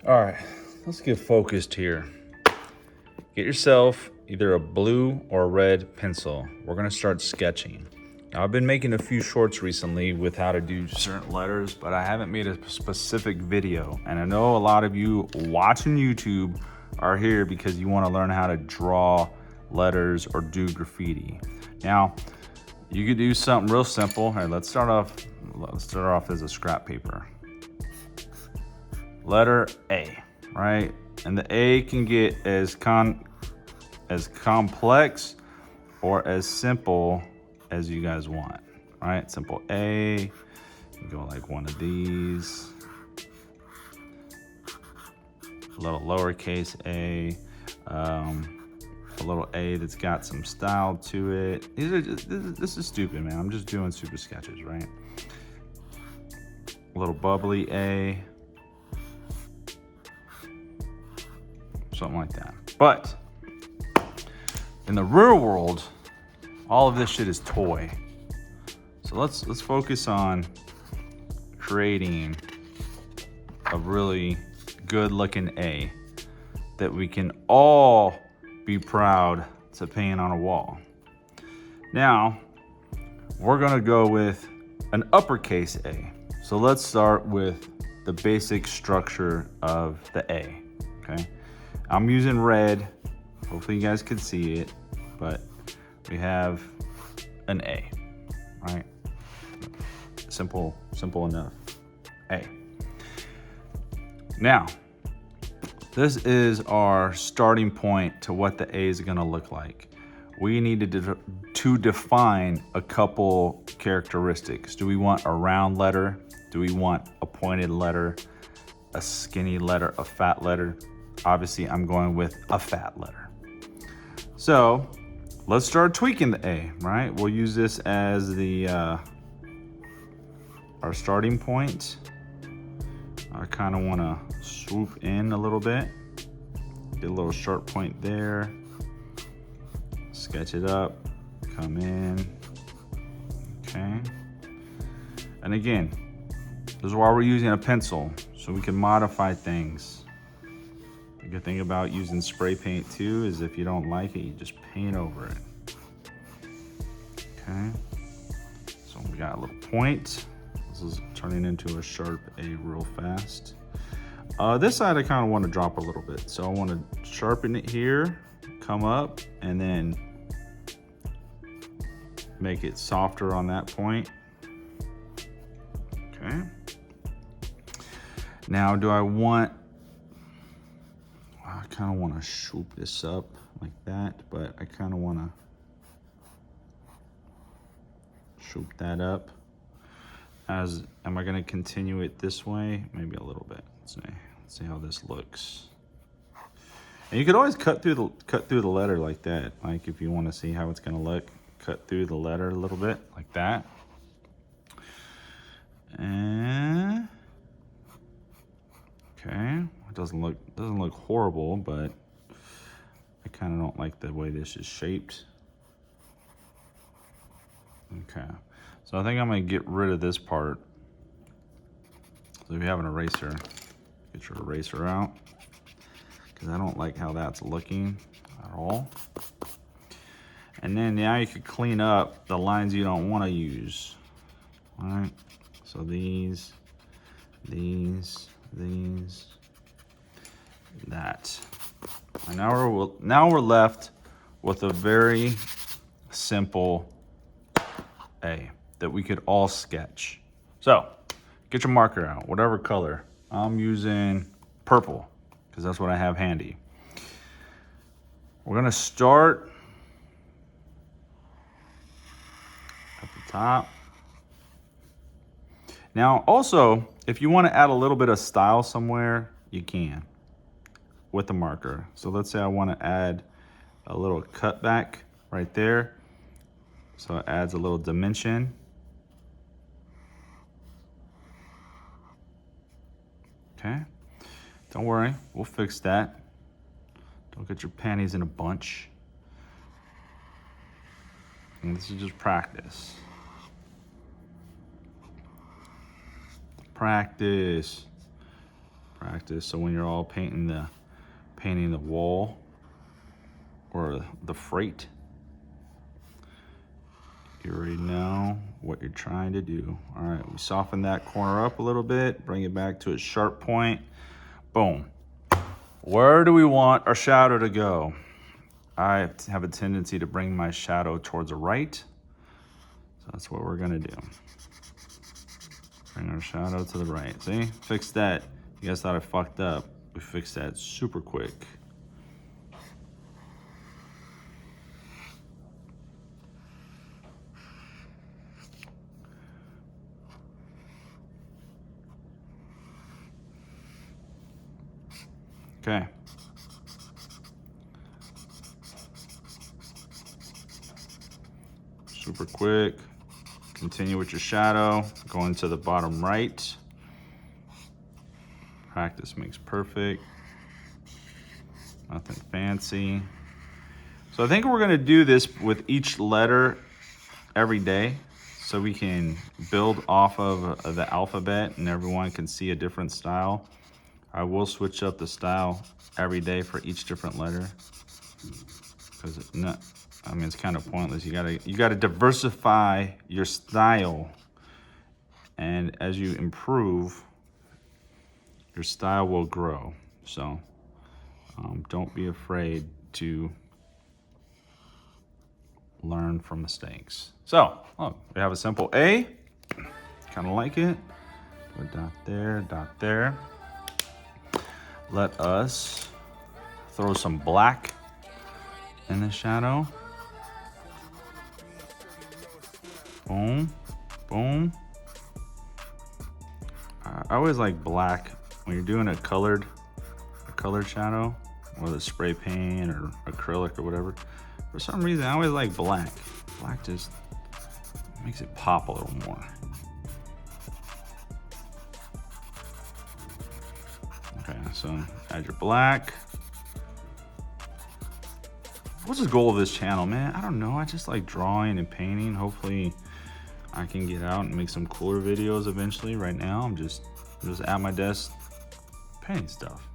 All right, let's get focused here. Get yourself either a blue or a red pencil. We're gonna start sketching. Now, I've been making a few shorts recently with how to do certain letters, but I haven't made a specific video. And I know a lot of you watching YouTube are here because you wanna learn how to draw letters or do graffiti. Now, you could do something real simple. All right, let's start off as a scrap paper. Letter A, right? And the A can get as complex or as simple as you guys want, right? Simple A, you go like one of these, a little lowercase a, a little A that's got some style to it. This is stupid, man. I'm just doing super sketches, right? A little bubbly A, something like that. But in the real world, all of this shit is toy. So let's focus on creating a really good looking A that we can all be proud to paint on a wall. Now, we're gonna go with an uppercase A. So let's start with the basic structure of the A, okay? I'm using red. Hopefully you guys can see it, but we have an A, right? Simple enough. A. Now, this is our starting point to what the A is gonna look like. We need to define a couple characteristics. Do we want a round letter? Do we want a pointed letter, a skinny letter, a fat letter? Obviously, I'm going with a fat letter. So let's start tweaking the A, right? We'll use this as the our starting point. I kind of want to swoop in a little bit, get a little sharp point there, sketch it up, come in, okay. And again, this is why we're using a pencil, so we can modify things. The good thing about using spray paint too is if you don't like it, you just paint over it. Okay, so we got a little point. This is turning into a sharp A real fast. This side I kind of want to drop a little bit. So I want to sharpen it here, come up, and then make it softer on that point. Okay. Now, I kind of want to swoop this up like that, but I kind of want to swoop that up. Am I going to continue it this way? Maybe a little bit. Let's see how this looks. And you could always cut through the letter like that. Like if you want to see how it's going to look, cut through the letter a little bit like that. And okay, it doesn't look horrible, but I kind of don't like the way this is shaped. Okay, so I think I'm gonna get rid of this part. So if you have an eraser, get your eraser out, because I don't like how that's looking at all. And then now you could clean up the lines you don't want to use. All right, so these, that. And now we're left with a very simple A that we could all sketch. So get your marker out, whatever color. I'm using purple because that's what I have handy. We're gonna start at the top. Now, also, if you want to add a little bit of style somewhere, you can with the marker. So let's say I want to add a little cutback right there. So it adds a little dimension. Okay, don't worry, we'll fix that. Don't get your panties in a bunch. And this is just practice. Practice. Practice. So when you're all painting the wall or the freight, you already know what you're trying to do. All right, we soften that corner up a little bit, bring it back to a sharp point. Boom. Where do we want our shadow to go? I have a tendency to bring my shadow towards the right. So that's what we're gonna do. Bring our shadow to the right. See, fix that. You guys thought I fucked up. We fixed that super quick. Okay. Super quick. Continue with your shadow. Go into the bottom right. Practice makes perfect. Nothing fancy. So I think we're gonna do this with each letter every day so we can build off of the alphabet and everyone can see a different style. I will switch up the style every day for each different letter because it's kind of pointless. You gotta diversify your style, and as you improve, your style will grow. So don't be afraid to learn from mistakes. So we have a simple A, kind of like it. Put a dot there, dot there. Let us throw some black in the shadow. Boom, boom. I always like black when you're doing a colored shadow, whether it's spray paint or acrylic or whatever. For some reason, I always like black. Black just makes it pop a little more. Okay, so add your black. What's the goal of this channel, man? I don't know. I just like drawing and painting. Hopefully I can get out and make some cooler videos eventually. Right now, I'm just at my desk painting stuff.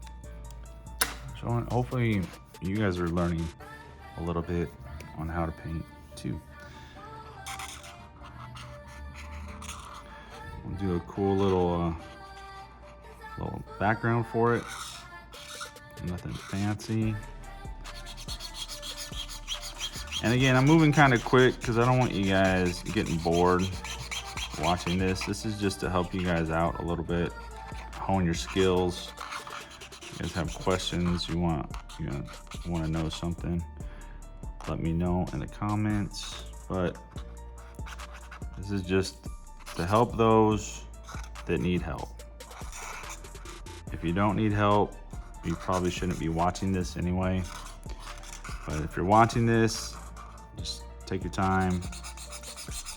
So hopefully you guys are learning a little bit on how to paint too. We'll do a cool little background for it. Nothing fancy. And again, I'm moving kind of quick because I don't want you guys getting bored watching this. This is just to help you guys out a little bit, hone your skills. If you guys have questions, you want to know something, let me know in the comments. But this is just to help those that need help. If you don't need help, you probably shouldn't be watching this anyway. But if you're watching this, just take your time,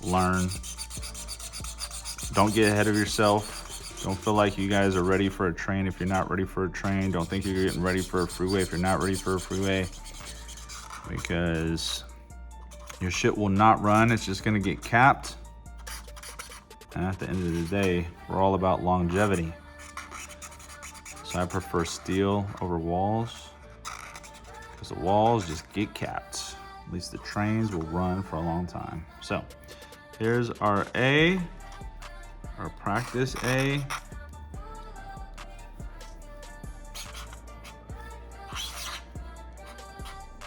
learn. Don't get ahead of yourself. Don't feel like you guys are ready for a train if you're not ready for a train. Don't think you're getting ready for a freeway if you're not ready for a freeway. Because your shit will not run. It's just gonna get capped. And at the end of the day, we're all about longevity. So I prefer steel over walls, because the walls just get capped. At least the trains will run for a long time. So here's our A, our practice A.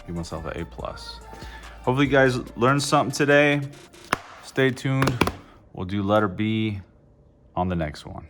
Give myself an A+. Hopefully you guys learned something today. Stay tuned. We'll do letter B on the next one.